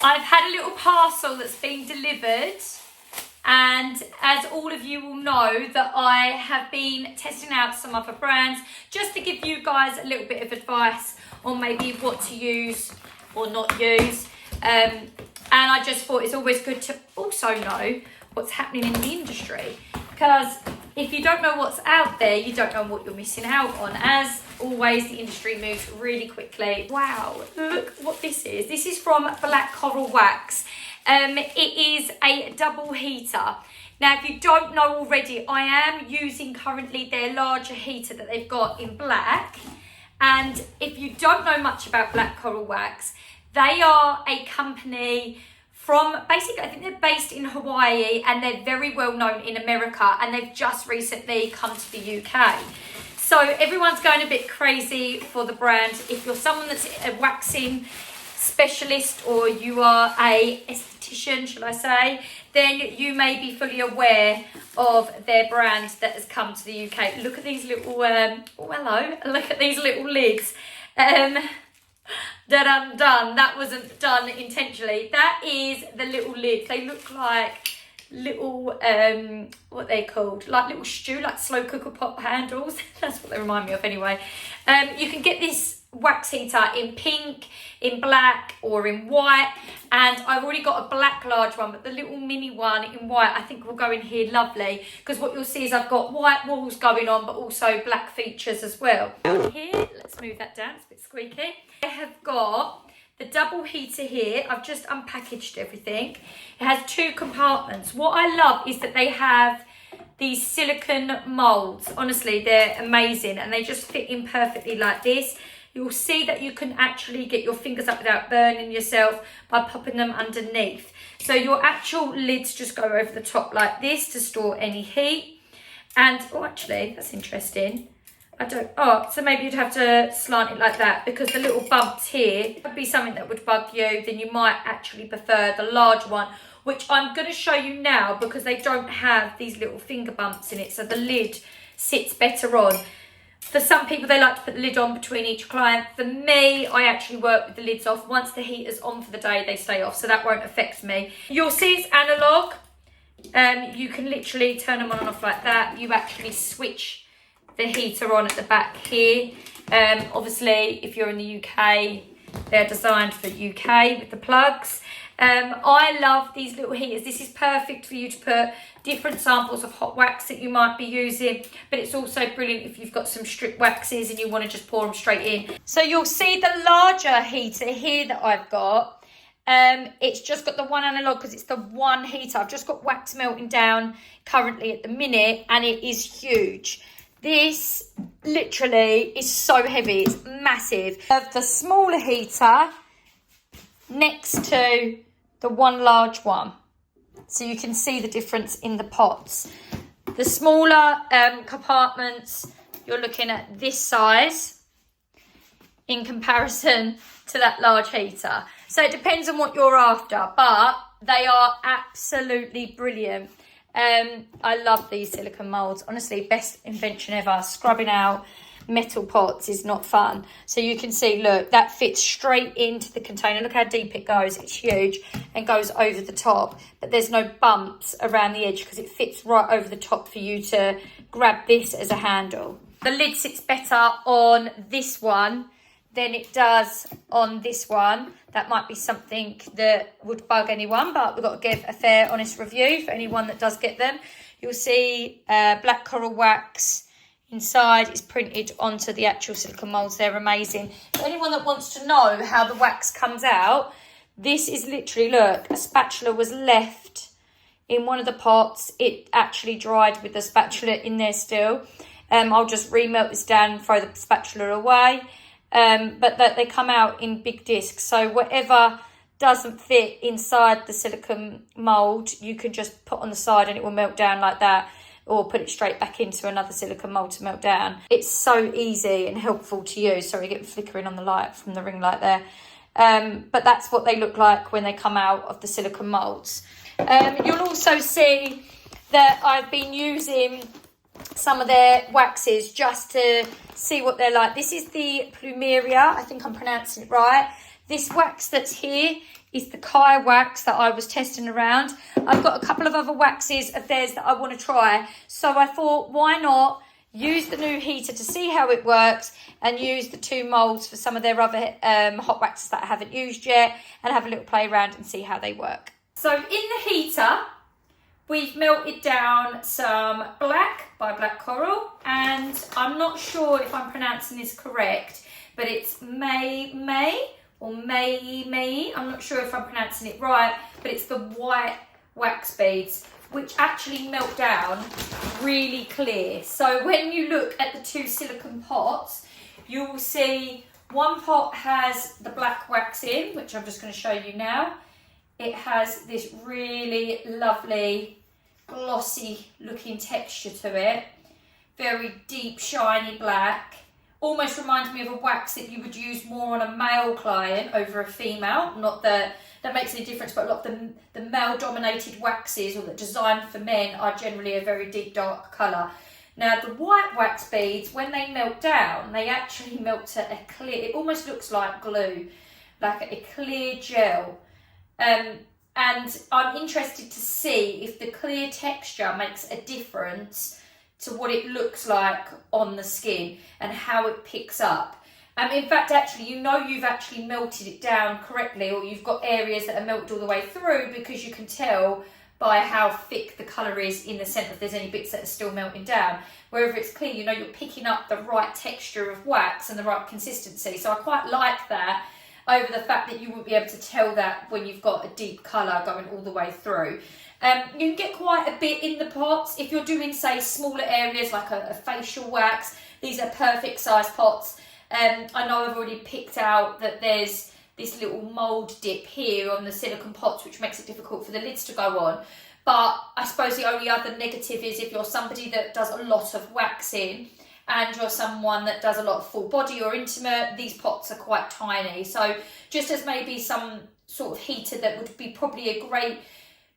I've had a little parcel that's been delivered, and as all of you will know, that I have been testing out some other brands just to give you guys a little bit of advice on maybe what to use or not use. And I just thought it's always good to also know what's happening in the industry, because if you don't know what's out there, you don't know what you're missing out on. As always, the industry moves really quickly. Wow, look what this is. This is from Black Coral Wax. It is a double heater. Now, if you don't know already, I am using currently their larger heater that they've got in black. And if you don't know much about Black Coral Wax, they are a company from, basically, I think they're based in Hawaii, and they're very well known in America, and they've just recently come to the UK. So everyone's going a bit crazy for the brand. If you're someone that's a waxing specialist, or you are a esthetician, shall I say, then you may be fully aware of their brand that has come to the UK. Look at these little, oh hello, look at these little lids. Done. That wasn't done intentionally. That is the little lids. They look like little, what are they called? Like little stew, like slow cooker pot handles. That's what they remind me of anyway. You can get this wax heater in pink, in black, or in white. And I've already got a black large one, but the little mini one in white I think will go in here lovely, because what you'll see is I've got white walls going on, but also black features as well. Here, let's move that down, it's a bit squeaky. I have got the double heater here. I've just unpackaged everything. It has 2 compartments. What I love is that they have these silicone molds. Honestly, they're amazing, and they just fit in perfectly like this. You'll see that you can actually get your fingers up without burning yourself by popping them underneath. So your actual lids just go over the top like this to store any heat. And, oh, actually, that's interesting. So maybe you'd have to slant it like that, because the little bumps here would be something that would bug you. Then you might actually prefer the large one, which I'm going to show you now, because they don't have these little finger bumps in it. So the lid sits better on. For some people, they like to put the lid on between each client. For me, I actually work with the lids off. Once the heater's on for the day, they stay off, so that won't affect me. You'll see it's analog. You can literally turn them on and off like that. You actually switch the heater on at the back here. Obviously, if you're in the UK, they're designed for UK with the plugs. I love these little heaters. This is perfect for you to put different samples of hot wax that you might be using, but it's also brilliant if you've got some strip waxes and you want to just pour them straight in. So you'll see the larger heater here that I've got. It's just got the one analog because it's the one heater. I've just got wax melting down currently at the minute, and it is huge. This literally is so heavy, it's massive. I have the smaller heater next to the one large one, so you can see the difference in the pots. The smaller compartments, you're looking at this size in comparison to that large heater. So it depends on what you're after, but they are absolutely brilliant. I love these silicone molds. Honestly, best invention ever. Scrubbing out metal pots is not fun. So you can see, look, that fits straight into the container. Look how deep it goes. It's huge and goes over the top, but there's no bumps around the edge because it fits right over the top for you to grab this as a handle. The lid sits better on this one than it does on this one. That might be something that would bug anyone, but we've got to give a fair, honest review for anyone that does get them. You'll see Black Coral Wax inside is printed onto the actual silicone molds. They're amazing. For anyone that wants to know how the wax comes out, this is literally, look, a spatula was left in one of the pots. It actually dried with the spatula in there still. I'll just remelt this down and throw the spatula away. But they come out in big discs. So whatever doesn't fit inside the silicone mould, you can just put on the side and it will melt down like that, or put it straight back into another silicone mould to melt down. It's so easy and helpful to use. Sorry, getting flickering on the light from the ring light there. But that's what they look like when they come out of the silicone moulds. You'll also see that I've been using some of their waxes just to see what they're like. This is the Plumeria, I think I'm pronouncing it right. This wax that's here is the Kai wax that I was testing around. I've got a couple of other waxes of theirs that I want to try. So I thought, why not use the new heater to see how it works and use the 2 moulds for some of their other hot waxes that I haven't used yet and have a little play around and see how they work. So in the heater, we've melted down some black by Black Coral, and I'm not sure if I'm pronouncing this correct, but it's May, I'm not sure if I'm pronouncing it right, but it's the white wax beads, which actually melt down really clear. So when you look at the 2 silicone pots, you will see one pot has the black wax in, which I'm just going to show you now. It has this really lovely glossy looking texture to it, very deep shiny black, almost reminds me of a wax that you would use more on a male client over a female. Not that makes any difference, but a lot of the male dominated waxes or that designed for men are generally a very deep dark colour. Now the white wax beads, when they melt down, they actually melt to a clear, it almost looks like glue, like a clear gel. And I'm interested to see if the clear texture makes a difference to what it looks like on the skin and how it picks up. In fact, actually, you know you've actually melted it down correctly, or you've got areas that are melted all the way through, because you can tell by how thick the colour is in the centre if there's any bits that are still melting down. Wherever it's clear, you know you're picking up the right texture of wax and the right consistency. So I quite like that, over the fact that you won't be able to tell that when you've got a deep colour going all the way through. You can get quite a bit in the pots. If you're doing, say, smaller areas like a facial wax, these are perfect size pots. I know I've already picked out that there's this little mould dip here on the silicone pots, which makes it difficult for the lids to go on. But I suppose the only other negative is if you're somebody that does a lot of waxing and you're someone that does a lot of full body or intimate, these pots are quite tiny. So just as maybe some sort of heater that would be probably a great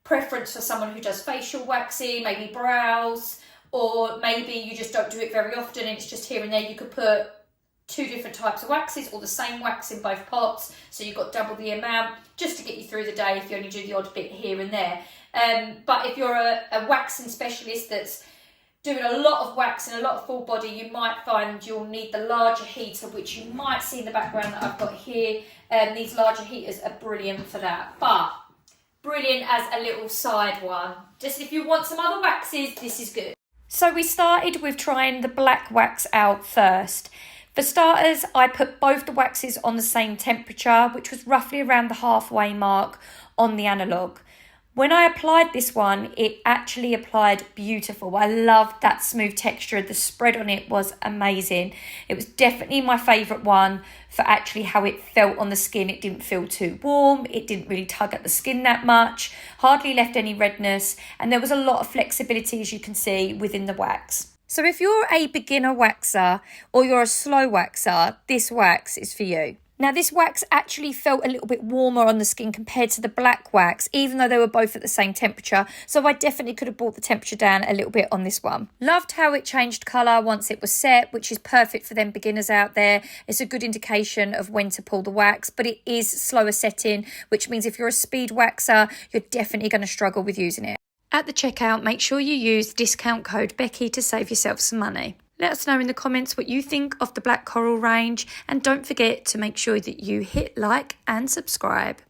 preference for someone who does facial waxing, maybe brows, or maybe you just don't do it very often and it's just here and there, you could put 2 different types of waxes or the same wax in both pots, so you've got double the amount, just to get you through the day if you only do the odd bit here and there. But if you're a waxing specialist that's doing a lot of waxing, a lot of full body, you might find you'll need the larger heater, which you might see in the background that I've got here. These larger heaters are brilliant for that, but brilliant as a little side one. Just if you want some other waxes, this is good. So we started with trying the black wax out first. For starters, I put both the waxes on the same temperature, which was roughly around the halfway mark on the analogue. When I applied this one, it actually applied beautiful. I loved that smooth texture. The spread on it was amazing. It was definitely my favourite one for actually how it felt on the skin. It didn't feel too warm. It didn't really tug at the skin that much. Hardly left any redness. And there was a lot of flexibility, as you can see, within the wax. So if you're a beginner waxer or you're a slow waxer, this wax is for you. Now this wax actually felt a little bit warmer on the skin compared to the black wax, even though they were both at the same temperature. So I definitely could have brought the temperature down a little bit on this one. Loved how it changed colour once it was set, which is perfect for them beginners out there. It's a good indication of when to pull the wax, but it is slower setting, which means if you're a speed waxer, you're definitely going to struggle with using it. At the checkout, make sure you use discount code Becky to save yourself some money. Let us know in the comments what you think of the Black Coral range, and don't forget to make sure that you hit like and subscribe.